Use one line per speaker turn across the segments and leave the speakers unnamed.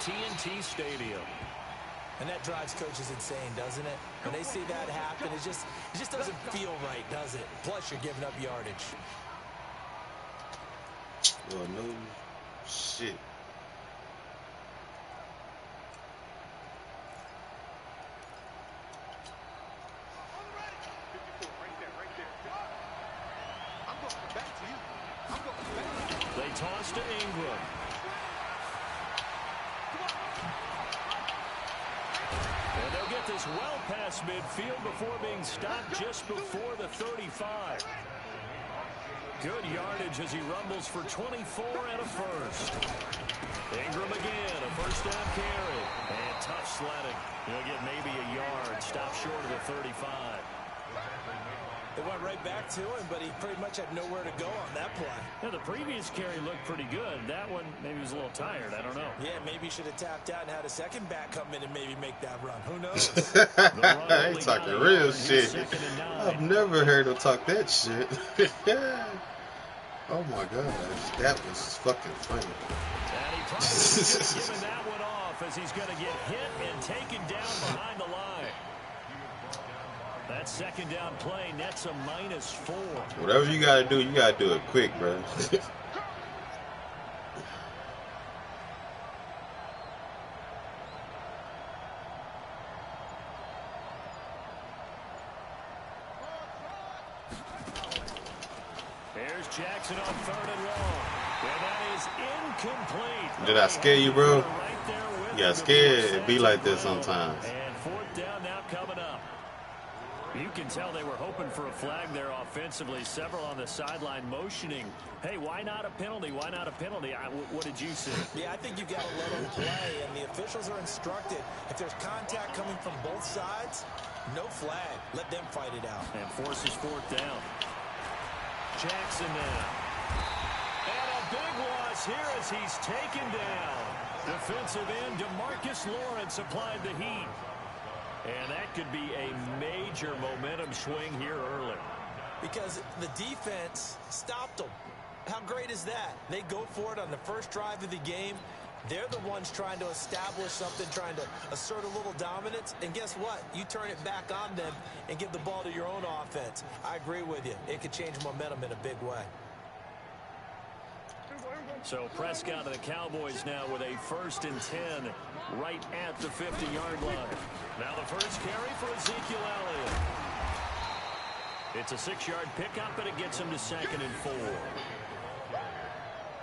TNT Stadium.
And that drives coaches insane, doesn't it? When they see that happen, it just doesn't feel right, does it? Plus, you're giving up yardage.
Well, no shit.
They toss to Ingram. And they'll get this well past midfield before being stopped just before the 35. Good yardage as he rumbles for 24 and a first. Ingram again, a first down carry. And tough sledding. He'll get maybe a yard, stop short of the 35.
They went right back to him, but he pretty much had nowhere to go on that play.
Yeah, the previous carry looked pretty good. That one, maybe he was a little tired. I don't know.
Yeah, maybe he should have tapped out and had a second back come in and maybe make that run. Who knows?
He talking real shit. I've never heard him talk that shit. Oh my gosh, that was fucking funny.
And he probably just giving that one off as he's going to get hit and taken down behind the line. That second down play nets a -4.
Whatever you gotta do it quick, bro.
Here's Jackson on 3rd and long. And that is incomplete.
Did I scare you, bro?
Right there with
You got scared. It be like this sometimes.
And 4th down now coming up. You can tell they were hoping for a flag there offensively. Several on the sideline motioning. Hey, why not a penalty? Why not a penalty? What did you see?
Yeah, I think you got to let them play, and the officials are instructed. If there's contact coming from both sides, no flag. Let them fight it out.
And forces 4th down. Jackson now. And a big loss here as he's taken down. Defensive end DeMarcus Lawrence applied the heat. And that could be a major momentum swing here early.
Because the defense stopped them. How great is that? They go for it on the first drive of the game. They're the ones trying to establish something, trying to assert a little dominance. And guess what? You turn it back on them and give the ball to your own offense. I agree with you. It could change momentum in a big way.
So Prescott and the Cowboys now with a 1st and 10 right at the 50-yard line. Now the first carry for Ezekiel Elliott. It's a 6-yard pickup, and it gets him to 2nd and 4.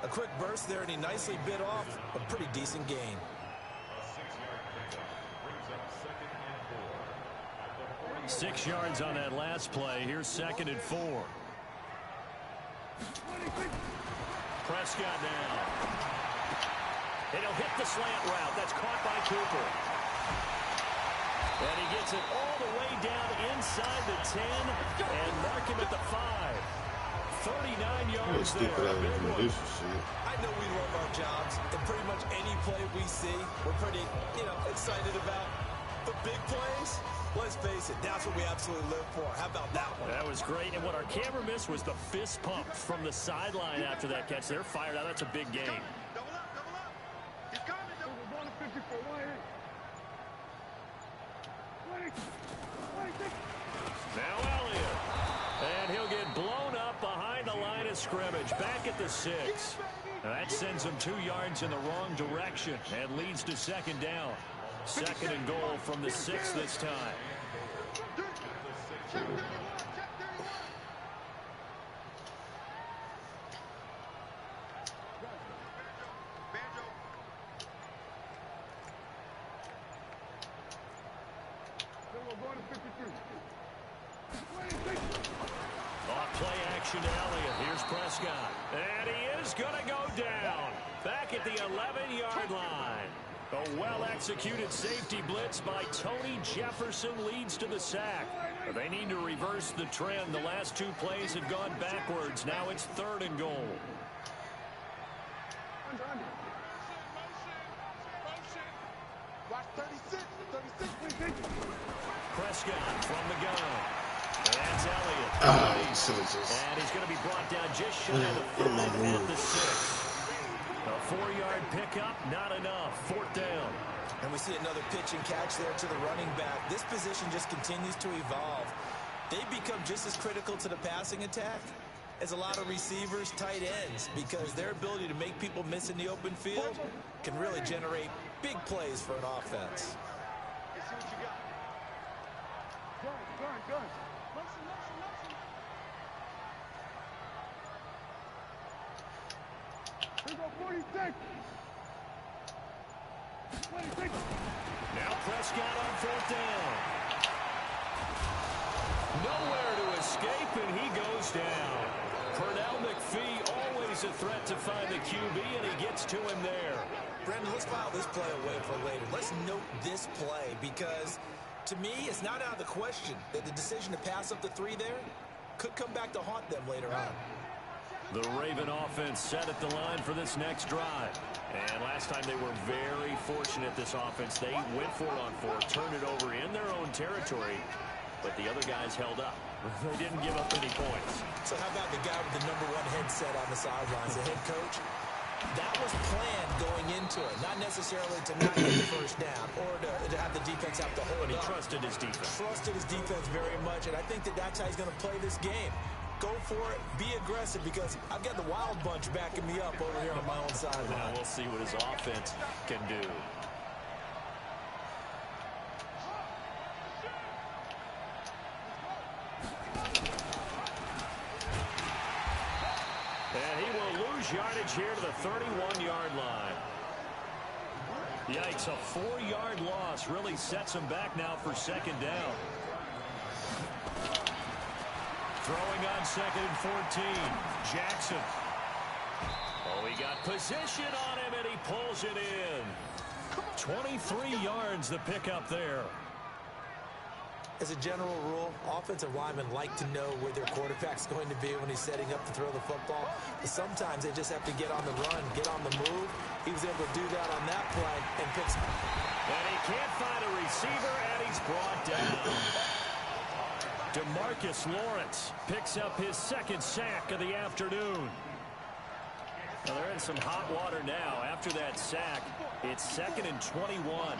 A quick burst there, and he nicely bit off a pretty decent gain.
Six yards on that last play. Here's 2nd and 4. Prescott now. And he'll hit the slant route. That's caught by Cooper. And he gets it all the way down inside the 10 and mark him at the 5. 39 yards there.
I know we love our jobs, and pretty much any play we see, we're pretty, excited about. But big plays, let's face it, that's what we absolutely live for. How about that one?
That was great, and what our camera missed was the fist pump from the sideline after that catch. They're fired out. That's a big game.
Double up. He's coming.
Now Elliott. And he'll get blown up behind the line of scrimmage. Back at the 6. Now that sends him 2 yards in the wrong direction and leads to 2nd down. 2nd and goal from the 6 this time. Off play action to Elliott. Here's Prescott. And he is going to go down. Back at the 11-yard line. A well-executed safety blitz by Tony Jefferson leads to the sack. But they need to reverse the trend. The last 2 plays have gone backwards. Now it's 3rd and goal. Prescott from the gun. And that's Elliott. And he's going to be brought down just shy of the 5 at the 6. A 4-yard pickup, not enough. 4th down.
And we see another pitch and catch there to the running back. This position just continues to evolve. They become just as critical to the passing attack as a lot of receivers, tight ends, because their ability to make people miss in the open field can really generate big plays for an offense.
Let's see what you got. Good. Motion. Here we go, 46. 26.
Now Prescott on 4th down. Nowhere to escape, and he goes down. Pernell McPhee, always a threat to find the QB, and he gets to him there.
Brandon, let's file this play away for later. Let's note this play because, to me, it's not out of the question that the decision to pass up the 3 there could come back to haunt them later on.
The Raven offense set at the line for this next drive. And last time they were very fortunate, this offense. They went for it on 4, turned it over in their own territory, but the other guys held up. They didn't give up any points.
So how about the guy with the #1 headset on the sidelines, the head coach? That was planned going into it, not necessarily to not get the first down or to have the defense have to hold
But he
up.
trusted his defense.
Trusted his defense very much, and I think that's how he's going to play this game. Go for it, be aggressive, because I've got the Wild Bunch backing me up over here on my own sideline.
Now we'll see what his offense can do. And he will lose yardage here to the 31-yard line. Yikes, a 4-yard loss really sets him back now for 2nd down. Throwing on 2nd and 14. Jackson. Oh, he got position on him, and he pulls it in. 23 yards the pickup there.
As a general rule, offensive linemen like to know where their quarterback's going to be when he's setting up to throw the football. But sometimes they just have to get on the run, get on the move. He was able to do that on that play and picks.
And he can't find a receiver, and he's brought down. DeMarcus Lawrence picks up his 2nd sack of the afternoon. Well, they're in some hot water now. After that sack, it's 2nd and 21.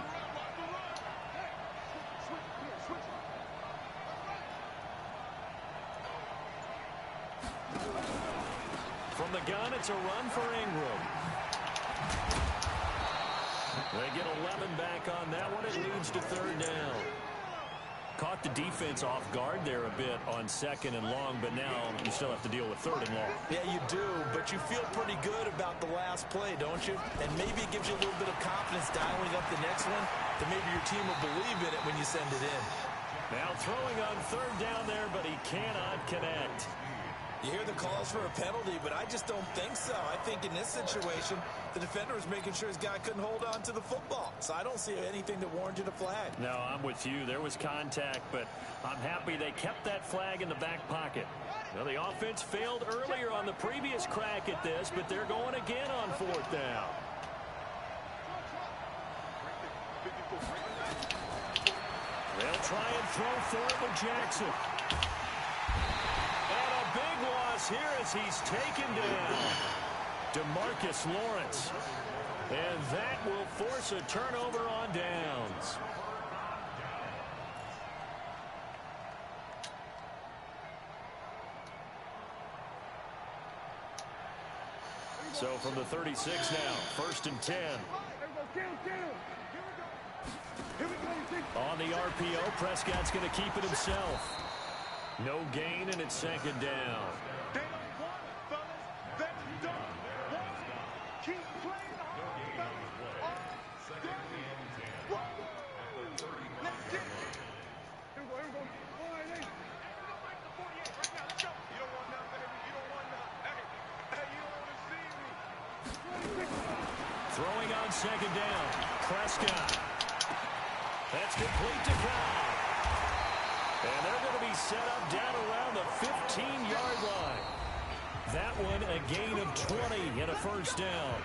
From the gun, it's a run for Ingram. They get 11 back on that one. It leads to 3rd down. Caught the defense off guard there a bit on 2nd and long, but now you still have to deal with 3rd and long.
Yeah, you do, but you feel pretty good about the last play, don't you? And maybe it gives you a little bit of confidence dialing up the next one that maybe your team will believe in it when you send it in.
Now throwing on 3rd down there, but he cannot connect.
You hear the calls for a penalty, but I just don't think so. I think in this situation, the defender was making sure his guy couldn't hold on to the football. So I don't see anything that warranted a flag.
No, I'm with you. There was contact, but I'm happy they kept that flag in the back pocket. Now, the offense failed earlier on the previous crack at this, but they're going again on 4th down. They'll try and throw for it with Jackson. And a big loss here as he's taken down. DeMarcus Lawrence. And that will force a turnover on downs. So from the 36 now, 1st and 10. On the RPO, Prescott's going to keep it himself. No gain, and it's 2nd down. Throwing on 2nd down, Prescott. That's complete to Cobb. And they're going to be set up down around the 15-yard line. That one a gain of 20 and a 1st down.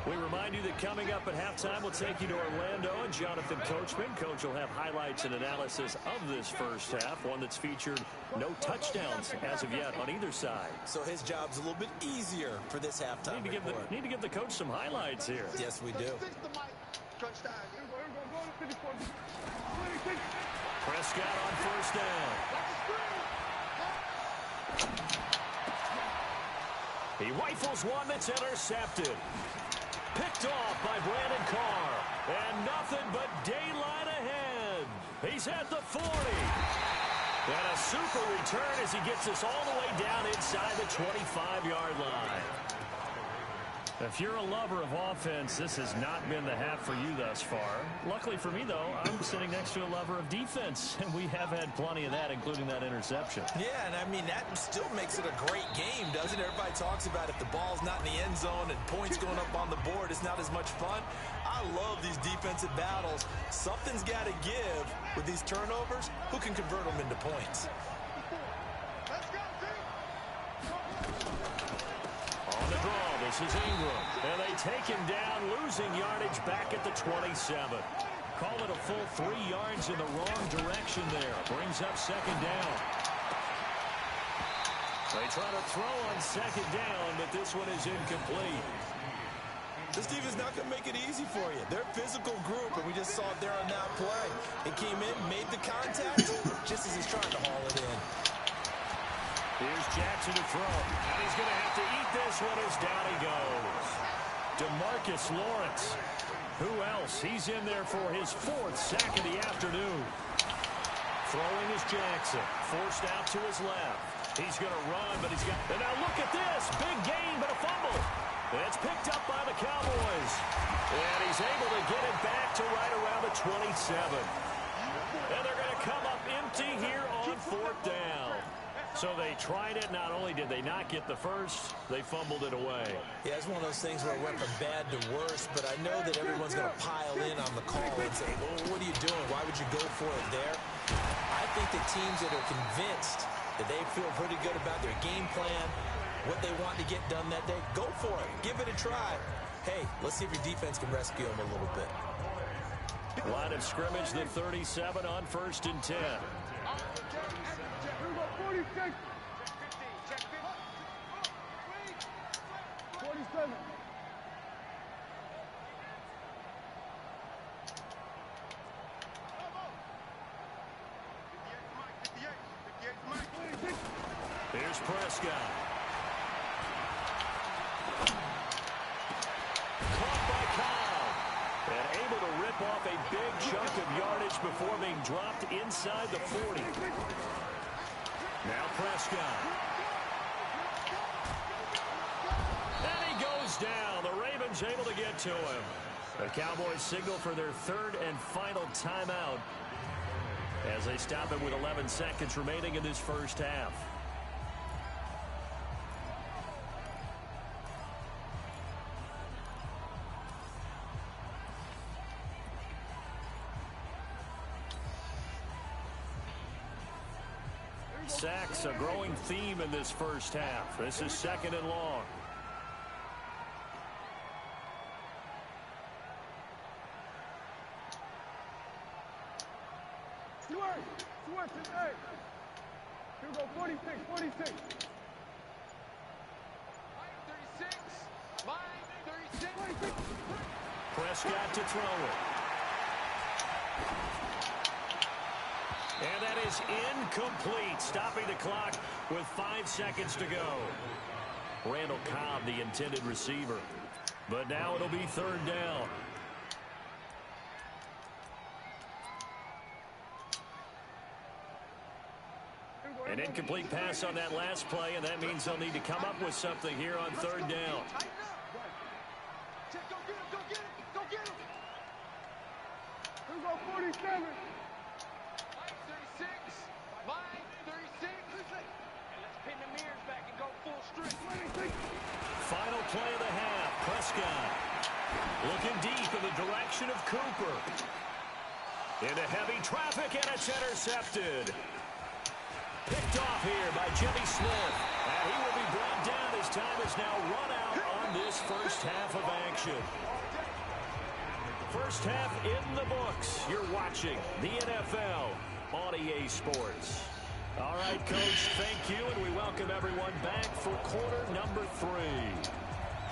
We remind you that coming up at halftime, we'll take you to Orlando and Jonathan Coachman. Coach will have highlights and analysis of this first half, one that's featured no touchdowns as of yet on either side.
So his job's a little bit easier for this halftime report.
Need to give the coach some highlights here.
Yes, we do.
Prescott on first down. He rifles one that's intercepted. Picked off by Brandon Carr. And nothing but daylight ahead. He's at the 40. And a super return as he gets us all the way down inside the 25-yard line. If you're a lover of offense, this has not been the half for you thus far. Luckily for me, though, I'm sitting next to a lover of defense, and we have had plenty of that, including that interception.
Yeah, and I mean, that still makes it a great game, doesn't it? Everybody talks about if the ball's not in the end zone and points going up on the board, it's not as much fun. I love these defensive battles. Something's got to give with these turnovers. Who can convert them into points?
On the draw, this is Ingram. And they take him down, losing yardage back at the 27. Call it a full 3 yards in the wrong direction there. Brings up second down. They try to throw on second down, but this one is incomplete.
This defense is not going to make it easy for you. They're a physical group, and we just saw it there on that play. It came in, made the contact, just as he's trying to haul it in.
Here's Jackson to throw. And he's going to have to eat this one as down he goes. DeMarcus Lawrence. Who else? He's in there for his 4th sack of the afternoon. Throwing is Jackson. Forced out to his left. He's going to run, but he's got... And now look at this. Big gain, but a fumble. It's picked up by the Cowboys. And he's able to get it back to right around the 27. And they're going to come up empty here on 4th down. So they tried it. Not only did they not get the first, they fumbled it away.
Yeah, it's one of those things where it went from bad to worse, but I know that everyone's going to pile in on the call and say, well, what are you doing? Why would you go for it there? I think the teams that are convinced that they feel pretty good about their game plan, what they want to get done that day, go for it. Give it a try. Hey, let's see if your defense can rescue them a little bit.
Line of scrimmage, the 37 on 1st and 10.
46. 47.
Here's Prescott. Caught by Kyle. And able to rip off a big chunk of yardage before being dropped inside the 40. Now Prescott. And he goes down. The Ravens able to get to him. The Cowboys signal for their 3rd and final timeout as they stop it with 11 seconds remaining in this first half. Sacks, a growing theme in this first half. This is 2nd and long.
Stewart, hey. Here we go, 46. 36. Line 36.
Prescott to throw it. And that is incomplete, stopping the clock with 5 seconds to go. Randall Cobb, the intended receiver. But now it'll be 3rd down. An incomplete pass on that last play, and that means they'll need to come up with something here on 3rd down.
Go get him. Here we go, 47.
Final play of the half. Prescott looking deep in the direction of Cooper. Into heavy traffic, and it's intercepted. Picked off here by Jimmy Smith. And he will be brought down as time is now run out on this first half of action. action. First half in the books. You're watching the NFL on EA Sports. All right, Coach, thank you, and we welcome everyone back for quarter number 3.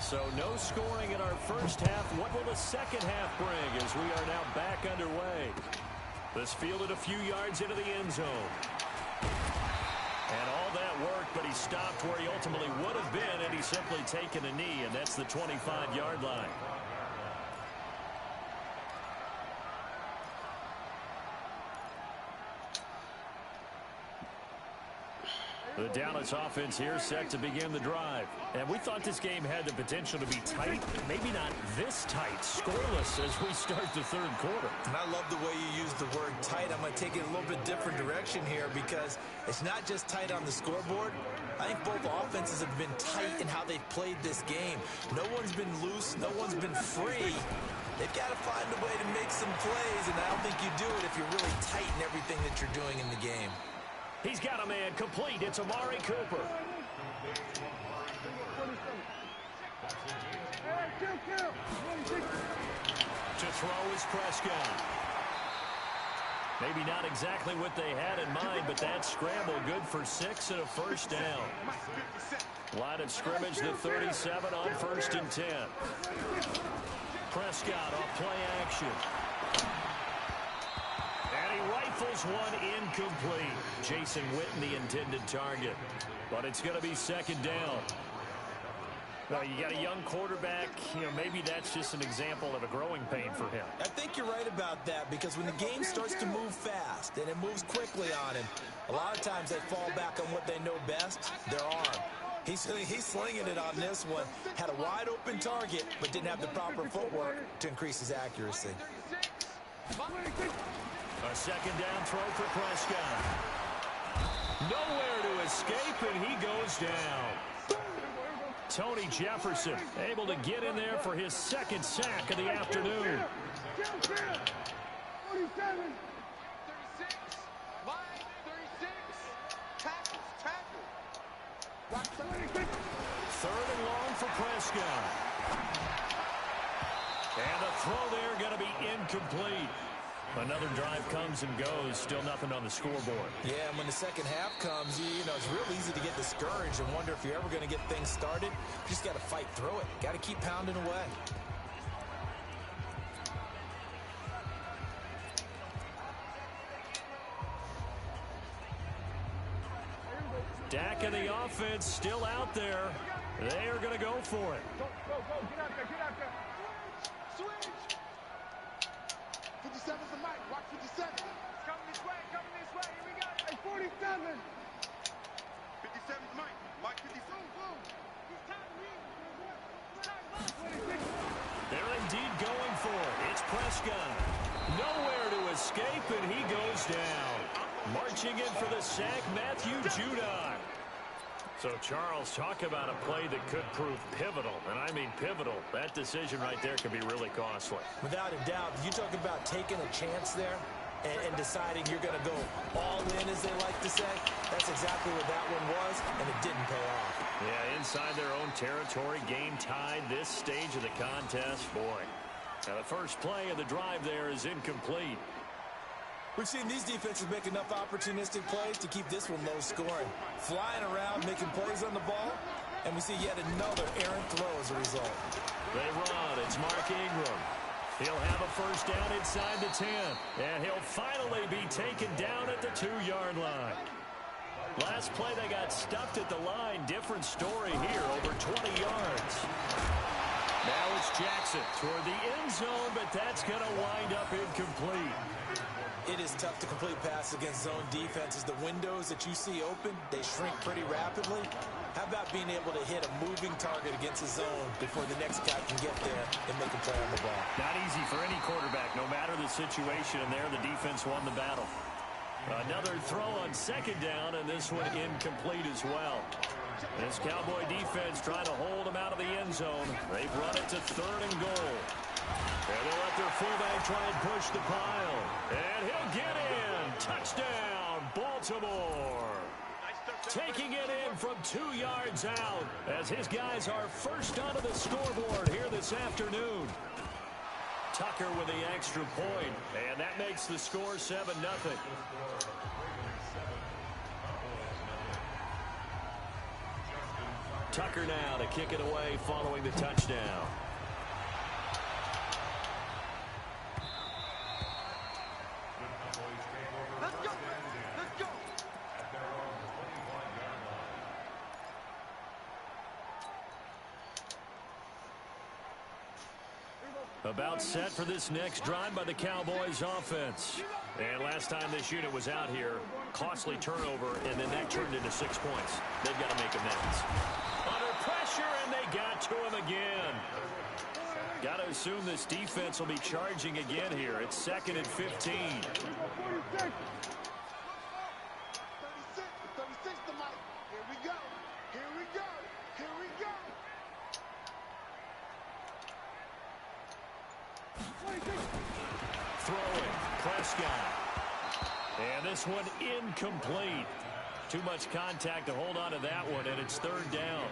So no scoring in our first half. What will the second half bring as we are now back underway? This fielded a few yards into the end zone. And all that work, but he stopped where he ultimately would have been, and he's simply taken a knee, and that's the 25-yard line. The Dallas offense here set to begin the drive. And we thought this game had the potential to be tight, maybe not this tight, scoreless as we start the third quarter.
And I love the way you use the word tight. I'm going to take it a little bit different direction here because it's not just tight on the scoreboard. I think both offenses have been tight in how they've played this game. No one's been loose. No one's been free. They've got to find a way to make some plays, and I don't think you do it if you're really tight in everything that you're doing in the game.
He's got a man complete. It's Amari Cooper. To throw is Prescott. Maybe not exactly what they had in mind, but that scramble good for 6 and a first down. Line of scrimmage, the 37 on 1st and 10. Prescott off play action. And he rifles one incomplete. Jason Witten, the intended target. But it's going to be second down. Well, you got a young quarterback. Maybe that's just an example of a growing pain for him.
I think you're right about that because when the game starts to move fast and it moves quickly on him, a lot of times they fall back on what they know best, their arm. He's slinging it on this one. Had a wide open target, but didn't have the proper footwork to increase his accuracy.
A second down throw for Prescott. Nowhere to escape, and he goes down. Tony Jefferson able to get in there for his second sack of the afternoon. Third and long for Prescott. And the throw there going to be incomplete. Another drive comes and goes. Still nothing on the scoreboard.
Yeah, and when the second half comes, it's real easy to get discouraged and wonder if you're ever going to get things started. You just got to fight through it. Got to keep pounding away.
Dak and the offense still out there. They are going to go for it.
Go, get out there. Switch. 57's the mic. Watch 57. Coming this way. Here we go. Hey, 47. 57's Mike. Mike 57. Boom.
They're indeed going for it. It's Prescott. Nowhere to escape, and he goes down. Marching in for the sack, Matthew Judon. So, Charles, talk about a play that could prove pivotal, and I mean pivotal. That decision right there could be really costly.
Without a doubt, you talk about taking a chance there and deciding you're going to go all in, as they like to say. That's exactly what that one was, and it didn't pay off.
Yeah, inside their own territory, game tied this stage of the contest. Boy, now the first play of the drive there is incomplete.
We've seen these defenses make enough opportunistic plays to keep this one low scoring. Flying around, making plays on the ball, and we see yet another errant throw as a result.
They run. It's Mark Ingram. He'll have a first down inside the 10, and he'll finally be taken down at the 2-yard line. Last play, they got stuffed at the line. Different story here, over 20 yards. Now it's Jackson toward the end zone, but that's going to wind up incomplete.
It is tough to complete passes against zone defenses. The windows that you see open, they shrink pretty rapidly. How about being able to hit a moving target against a zone before the next guy can get there and make a play on the ball?
Not easy for any quarterback, no matter the situation, and there the defense won the battle. Another throw on second down, and this one incomplete as well. This Cowboy defense trying to hold him out of the end zone. They've run it to 3rd and goal. And they'll let their fullback try and push the pile. And he'll get in. Touchdown, Baltimore. Taking it in from 2 yards out as his guys are first onto the scoreboard here this this afternoon. Tucker with the extra point, and that makes the score 7-0. Tucker now to kick it away following the touchdown.
Let's go. Let's go.
About set for this next drive by the Cowboys offense. And last time this unit was out here, costly turnover, and then that turned into 6 points. They've got to make amends. Under pressure, and they got to him again. Got to assume this defense will be charging again here. It's 2nd and 15.
36 to Mike. Here we go. Here we go. Here we go.
Throwing, Prescott. And this one incomplete. Too much contact to hold on to that one, and it's 3rd down.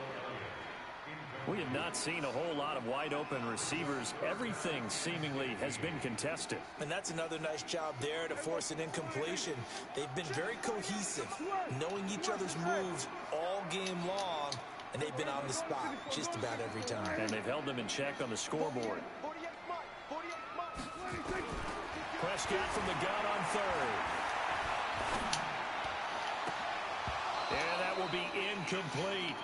We have not seen a whole lot of wide-open receivers. Everything seemingly has been contested.
And that's another nice job there to force an incompletion. They've been very cohesive, knowing each other's moves all game long, and they've been on the spot just about every time.
And they've held them in check on the scoreboard.
48 Mike. 48 Mike.
Prescott from the gun on 3rd. And that will be incomplete.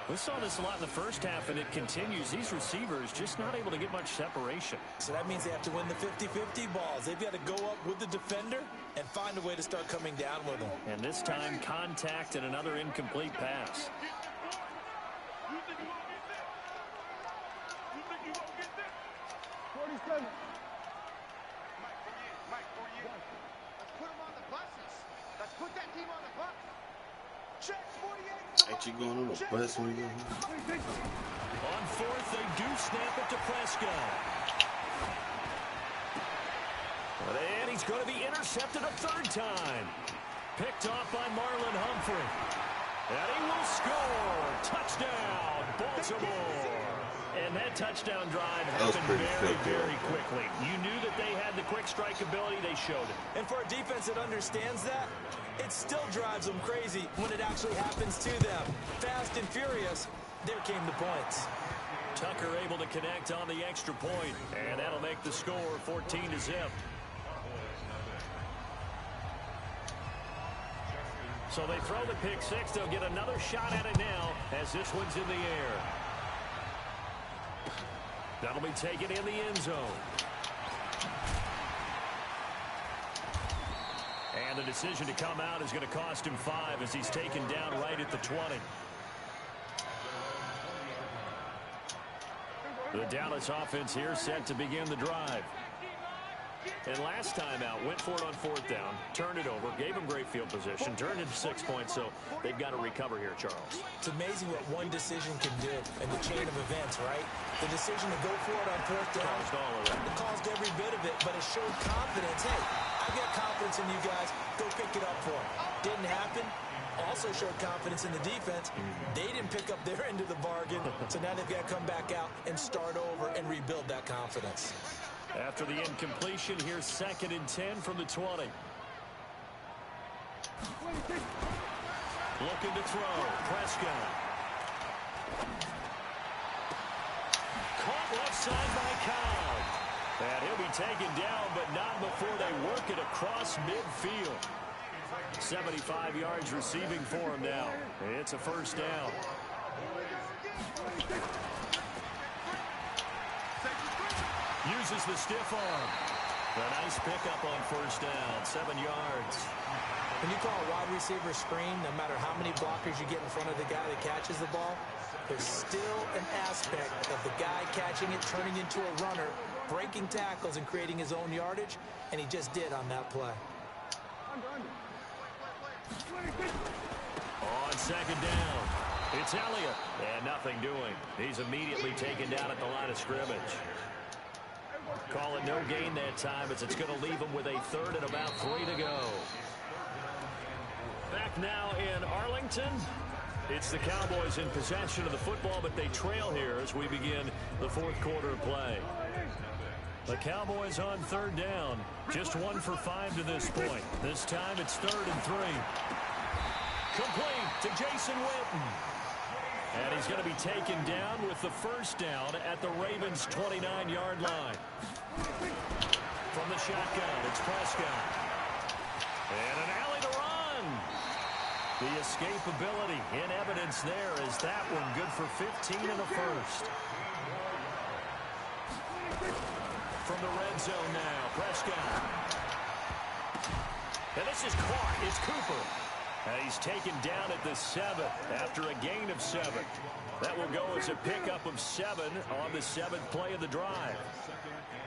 We saw this a lot in the first half, and it continues. These receivers just not able to get much separation.
So that means they have to win the 50-50 balls. They've got to go up with the defender and find a way to start coming down with them.
And this time, contact and another incomplete pass.
You think you won't get this? You think you won't get this? 47. Mike, 48. Let's put him on the buses. Let's put that team on the bus. Check 48.
Ain't you going on the bus when you go home?
On 4th, they do snap it to Prescott. And he's going to be intercepted a 3rd time. Picked off by Marlon Humphrey. And he will score. Touchdown, Baltimore. And that touchdown drive happened very quickly. You knew that they had the quick strike ability. They showed it.
And for a defense that understands that, it still drives them crazy when it actually happens to them. Fast and furious, there came the points.
Tucker able to connect on the extra point, and that'll make the score 14-0. So they throw the pick six. They'll get another shot at it now as this one's in the air. That'll be taken in the end zone. And the decision to come out is going to cost him 5 as he's taken down right at the 20. The Dallas offense here set to begin the drive. And last time out, went for it on 4th down, turned it over, gave them great field position, turned it to 6 points, so they've got to recover here, Charles.
It's amazing what one decision can do in the chain of events, right? The decision to go for it on 4th down,
Caused all of that.
it caused every bit of it, but it showed confidence. Hey, I've got confidence in you guys. Go pick it up for them. Didn't happen. Also showed confidence in the defense. They didn't pick up their end of the bargain, so now they've got to come back out and start over and rebuild that confidence.
After the incompletion, here's 2nd and 10 from the 20. Looking to throw. Prescott. Caught left side by Cobb. And he'll be taken down, but not before they work it across midfield. 75 yards receiving for him now. It's a 1st down. Uses the stiff arm. A nice pickup on 1st down. 7 yards.
When you call a wide receiver screen, no matter how many blockers you get in front of the guy that catches the ball, there's still an aspect of the guy catching it, turning into a runner, breaking tackles and creating his own yardage, and he just did on that play.
On 2nd down, it's Elliott. And nothing doing. He's immediately taken down at the line of scrimmage. Call it no gain that time as it's going to leave him with a 3rd and about 3 to go. Back now in Arlington. It's the Cowboys in possession of the football, but they trail here as we begin the fourth quarter of play. The Cowboys on third down. Just 1 for 5 to this point. This time it's 3rd and 3. Complete to Jason Witten. And he's going to be taken down with the first down at the Ravens' 29-yard line. From the shotgun, it's Prescott. And an alley to run. The escapability in evidence there is that one good for 15 in the first. From the red zone now, Prescott. And this is caught. It's Cooper. And he's taken down at the 7 after a gain of 7. That will go as a pickup of 7 on the 7th play of the drive.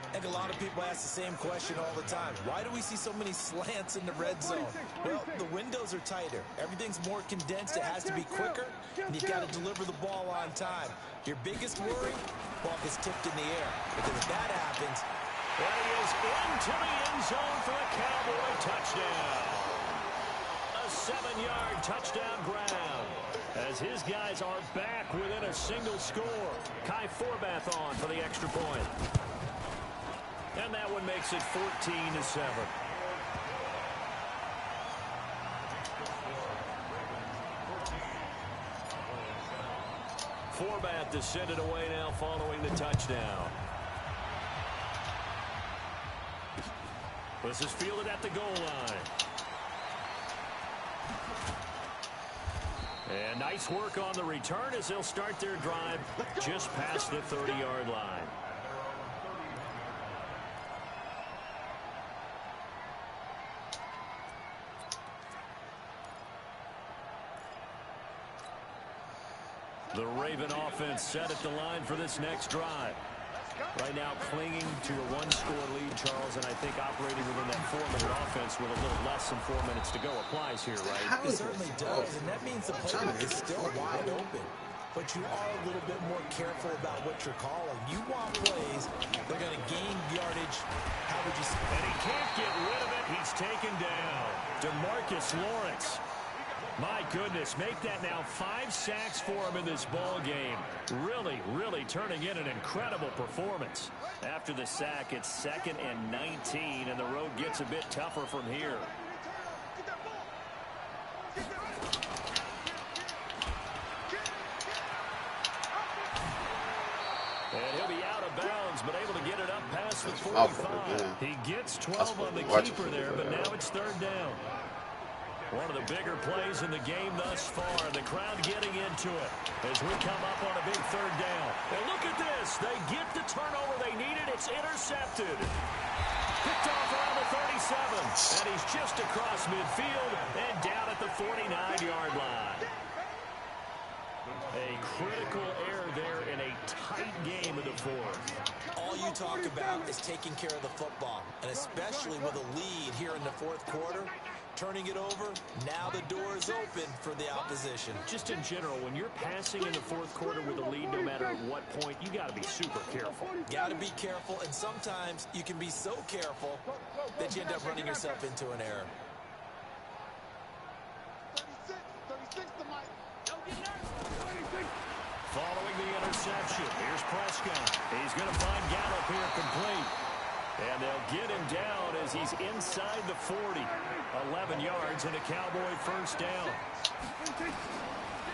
I think a lot of people ask the same question all the time. Why do we see so many slants in the red zone? Well, the windows are tighter. Everything's more condensed. It has to be quicker, and you've got to deliver the ball on time. Your biggest worry, ball gets tipped in the air. Because if that happens,
and he is into the end zone for a Cowboy touchdown. A 7-yard touchdown grab as his guys are back within a single score. Kai Forbath on for the extra point. And that one makes it 14-7. Forbath descended away now following the touchdown. This is fielded at the goal line. And nice work on the return as they'll start their drive just past the 30-yard line. The Raven offense set at the line for this next drive. Right now clinging to a 1-score lead, Charles, and I think operating within that 4-minute offense with a little less than 4 minutes to go applies here, right?
It certainly does, and that means the playbook is still wide open. But you are a little bit more careful about what you're calling. You want plays, they're going to gain yardage. How would you say?
And he can't get rid of it. He's taken down. DeMarcus Lawrence. My goodness, make that now 5 sacks for him in this ball game. Really turning in an incredible performance. After the sack, it's 2nd and 19, and the road gets a bit tougher from here. And he'll be out of bounds, but able to get it up past the 45. He gets 12 on the keeper there, but now it's 3rd down. One of the bigger plays in the game thus far. The crowd getting into it as we come up on a big 3rd down. And look at this. They get the turnover they needed. It's intercepted. Picked off around the 37. And he's just across midfield and down at the 49-yard line. A critical error there in a tight game of the 4th.
All you talk about is taking care of the football, and especially with a lead here in the 4th quarter. Turning it over, now the door is open for the opposition.
Just in general, when you're passing in the 4th quarter with a lead, no matter at what point, you got to be super careful.
Got to be careful, and sometimes you can be so careful that you end up running yourself into an error.
36 to Mike.
Following the interception, here's Prescott. He's going to find Gallup here complete. And they'll get him down as he's inside the 40. 11 yards and a Cowboy first down.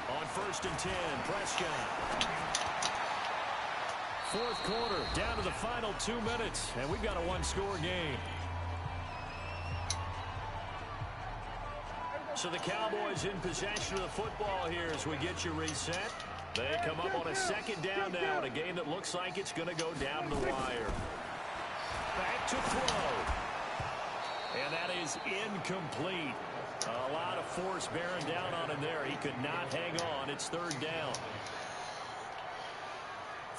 On 1st and 10, Prescott. 4th quarter, down to the final 2 minutes, and we've got a 1-score game. So the Cowboys in possession of the football here as we get you reset. They come up on a 2nd down now in a game that looks like it's going to go down to the wire. Back to throw. And that is incomplete. A lot of force bearing down on him there. He could not hang on. It's 3rd down.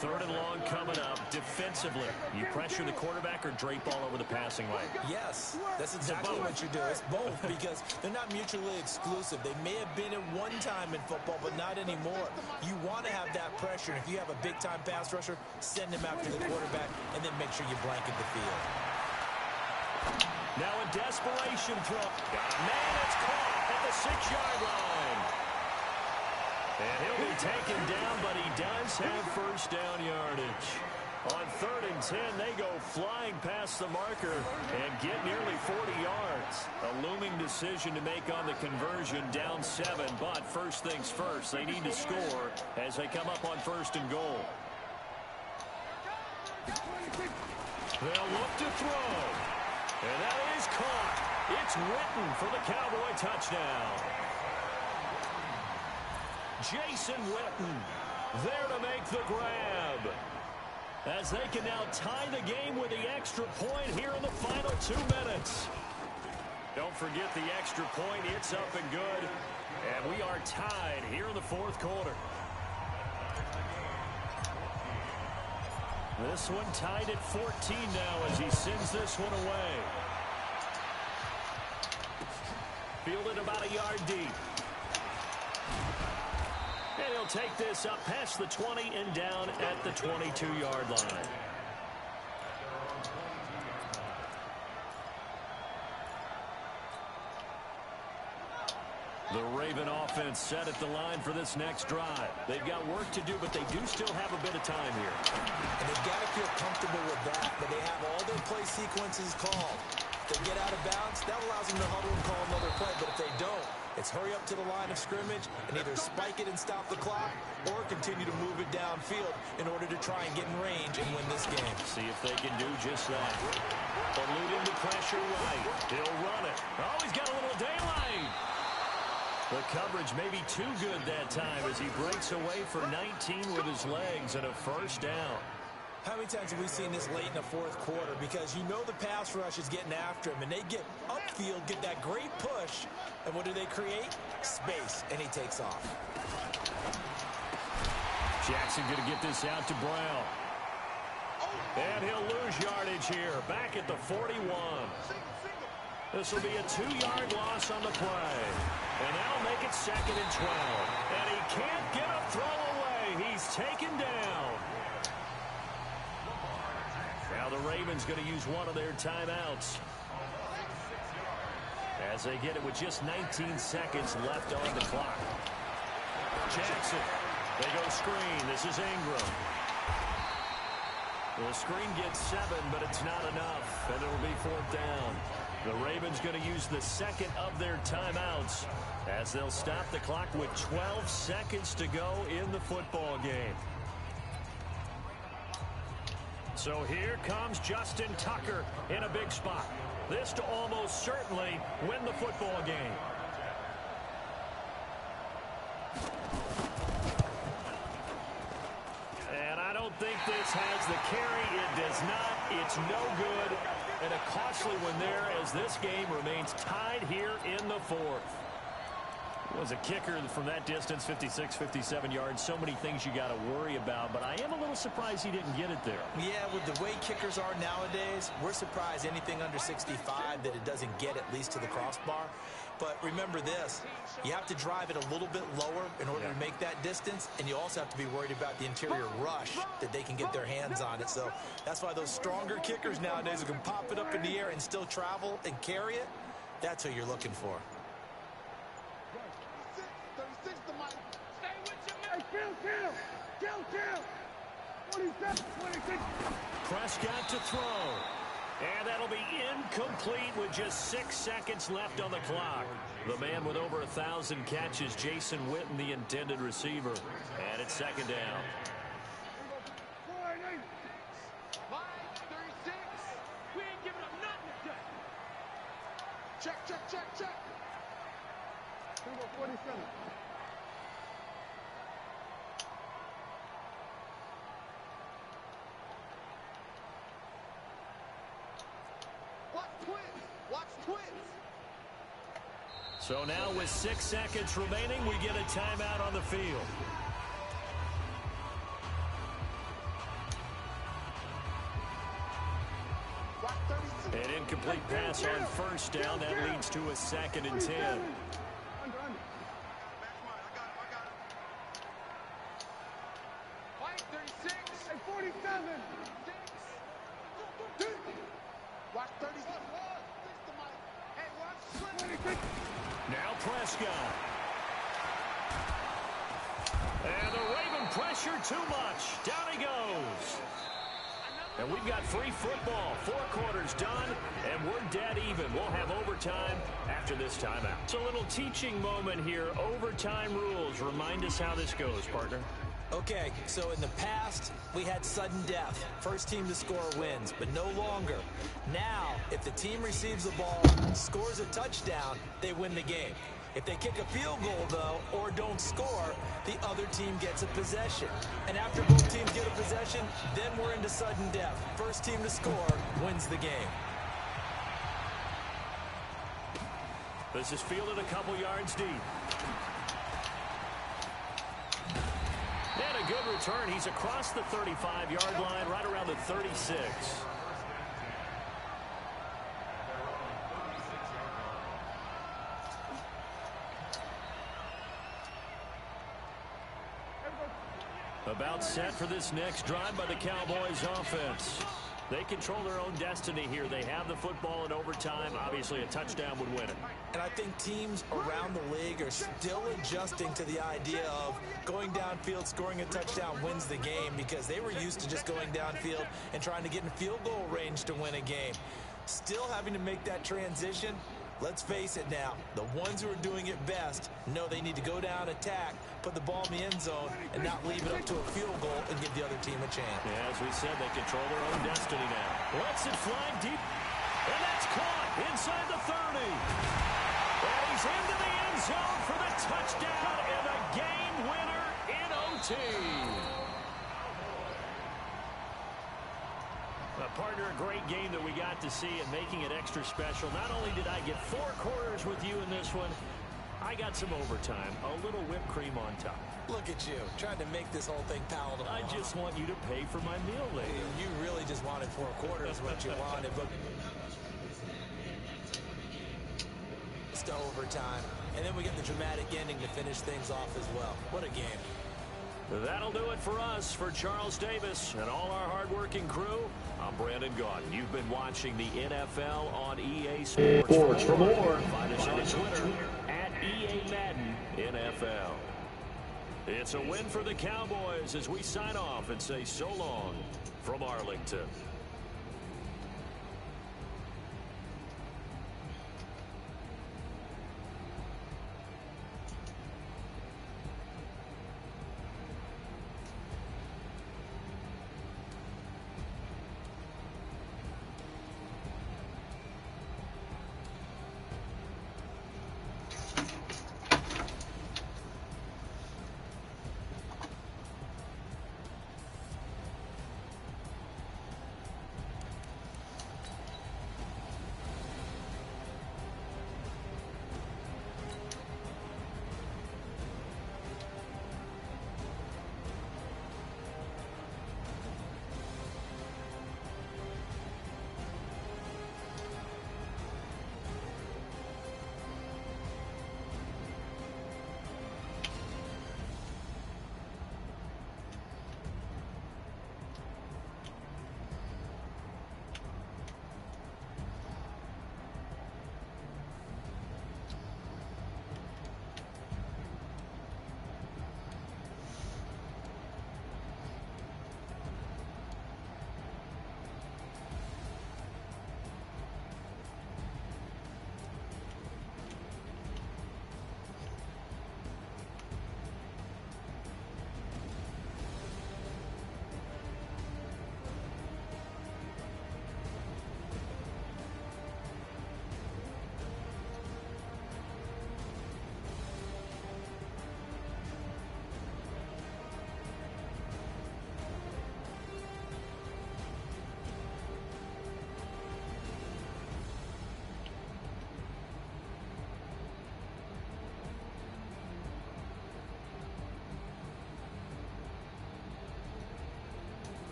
3rd and long coming up. Defensively, you pressure the quarterback or drape all over the passing lane?
Yes, that's exactly what you do. It's both because they're not mutually exclusive. They may have been at one time in football, but not anymore. You want to have that pressure. If you have a big-time pass rusher, send him after the quarterback, and then make sure you blanket the field.
Now a desperation throw. Got a man that's caught at the 6-yard line. And he'll be taken down, but he does have first down yardage. On 3rd and 10, they go flying past the marker and get nearly 40 yards. A looming decision to make on the conversion, down 7. But first things first, they need to score as they come up on 1st and goal. They'll look to throw. And that is caught. It's Witten for the Cowboy touchdown. Jason Witten there to make the grab, as they can now tie the game with the extra point here in the final 2 minutes. Don't forget the extra point. It's up and good. And we are tied here in the 4th quarter. This one tied at 14 now as he sends this one away. Fielded about a yard deep. And he'll take this up past the 20 and down at the 22-yard line. The Raven offense set at the line for this next drive. They've got work to do, but they do still have a bit of time here.
And they've got to feel comfortable with that, but they have all their play sequences called. If they get out of bounds, that allows them to huddle and call another play, but if they don't, it's hurry up to the line of scrimmage and either spike it and stop the clock or continue to move it downfield in order to try and get in range and win this game.
See if they can do just that. Eluding the pressure right. He'll run it. Oh, he's got a little daylight. The coverage may be too good that time as he breaks away for 19 with his legs and a first down.
How many times have we seen this late in the 4th quarter? Because you know the pass rush is getting after him, and they get upfield, get that great push, and what do they create? Space, and he takes off.
Jackson going to get this out to Brown. And he'll lose yardage here, back at the 41. This will be a 2-yard loss on the play. And that'll make it 2nd and 12. And he can't get a throw away. He's taken down. Now the Ravens going to use one of their timeouts, as they get it with just 19 seconds left on the clock. Jackson. They go screen. This is Ingram. The screen gets 7, but it's not enough. And it'll be 4th down. The Ravens going to use the 2nd of their timeouts as they'll stop the clock with 12 seconds to go in the football game. So here comes Justin Tucker in a big spot. This to almost certainly win the football game. And I don't think this has the carry. It does not. It's no good. And a costly one there as this game remains tied here in the 4th. Was a kicker from that distance, 56, 57 yards. So many things you got to worry about, but I am a little surprised he didn't get it there.
Yeah, with the way kickers are nowadays, we're surprised anything under 65 that it doesn't get at least to the crossbar. But remember this, you have to drive it a little bit lower in order to make that distance, and you also have to be worried about the interior rush that they can get their hands on it. So that's why those stronger kickers nowadays who can pop it up in the air and still travel and carry it, that's who you're looking for.
Prescott to throw. And that'll be incomplete with just 6 seconds left on the clock. The man with over 1,000 catches, Jason Witten, the intended receiver. And it's 2nd down.
We ain't giving up nothing today. Check. 47. Watch twins.
So now with 6 seconds remaining, we get a timeout on the field. An incomplete pass on first down. That leads to a 2nd and 10. Now Prescott. And the Raven pressure too much. Down he goes. And we've got free football. 4 quarters done, and we're dead even. We'll have overtime after this timeout. It's a little teaching moment here. Overtime rules. Remind us how this goes, partner.
Okay, so in the past, we had sudden death. First team to score wins, but no longer. Now, if the team receives the ball, scores a touchdown, they win the game. If they kick a field goal, though, or don't score, the other team gets a possession. And after both teams get a possession, then we're into sudden death. First team to score wins the game.
This is fielded a couple yards deep. And a good return. He's across the 35-yard line, right around the 36. About set for this next drive by the Cowboys offense. They control their own destiny here. They have the football in overtime. Obviously, a touchdown would win it.
And I think teams around the league are still adjusting to the idea of going downfield, scoring a touchdown wins the game, because they were used to just going downfield and trying to get in field goal range to win a game. Still having to make that transition. Let's face it now, the ones who are doing it best know they need to go down, attack, put the ball in the end zone, and not leave it up to a field goal and give the other team a chance.
Yeah, as we said, they control their own destiny now. Lets it fly deep, and that's caught inside the 30. And he's into the end zone for the touchdown and a game winner in OT. Partner, a great game that we got to see and making it extra special. Not only did I get 4 quarters with you in this one, I got some overtime, a little whipped cream on top.
Look at you, trying to make this whole thing palatable.
I just want you to pay for my meal later.
You really just wanted 4 quarters, what you wanted, but it's to overtime. And then we get the dramatic ending to finish things off as well. What a game.
That'll do it for us. For Charles Davis and all our hardworking crew, I'm Brandon Gaudin. You've been watching the NFL on EA Sports. For more, find us on Twitter at EA Madden NFL. It's a win for the Cowboys as we sign off and say so long from Arlington.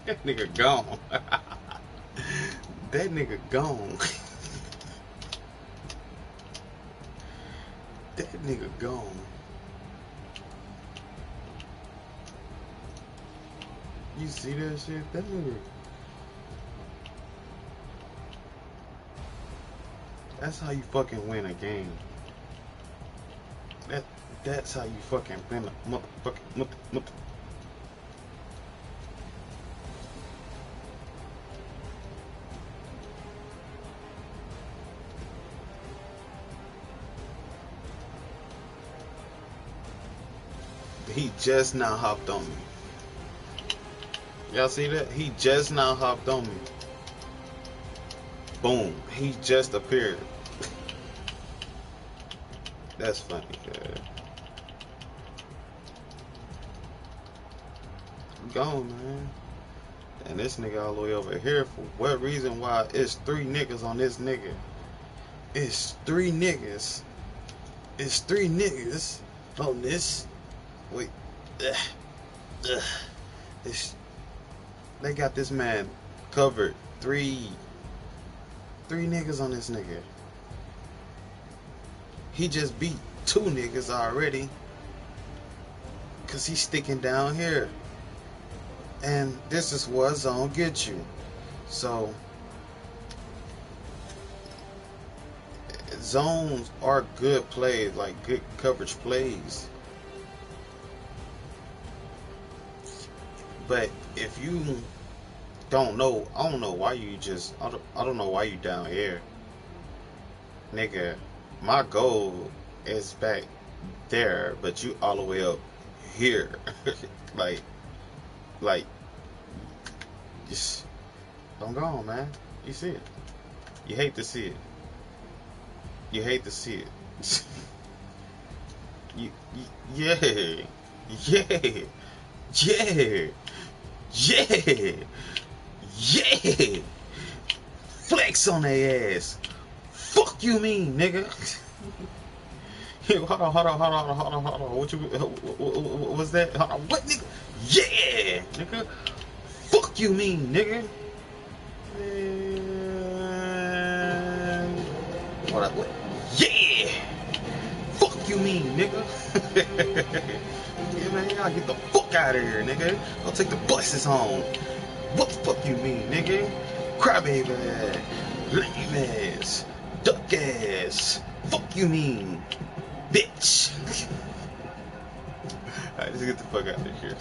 That nigga gone. That nigga gone. That nigga gone. You see that shit? That nigga. That's how you fucking win a game. That's how you fucking been a motherfucking mother. He just now hopped on me. Y'all see that? He just now hopped on me. Boom. He just appeared. That's funny, man. Gone, man. And this nigga all the way over here for what reason? Why it's 3 niggas on this nigga? It's 3 niggas. It's 3 niggas on this. Wait. They got this man covered. 3 niggas on this nigga. He just beat 2 niggas already. Cause he's sticking down here. And this is what zone gets you. So zones are good plays, like good coverage plays. But if you don't know, I don't know why you just, I don't know why you down here. Nigga, my goal is back there, but you all the way up here. like, just don't go on, man. You see it. You hate to see it. You hate to see it. Yeah. Flex on their ass. Fuck you mean, nigga. Hold on. What was that? Hold on. What, nigga? Yeah, nigga. Fuck you mean, nigga. Hold up. What? Yeah. Fuck you mean, nigga. Yeah, man, y'all get the fuck out of here, nigga. Go take the buses home. What the fuck you mean, nigga? Crybaby ass, lame ass, duck ass. Fuck you mean, bitch. Alright, let's get the fuck out of here.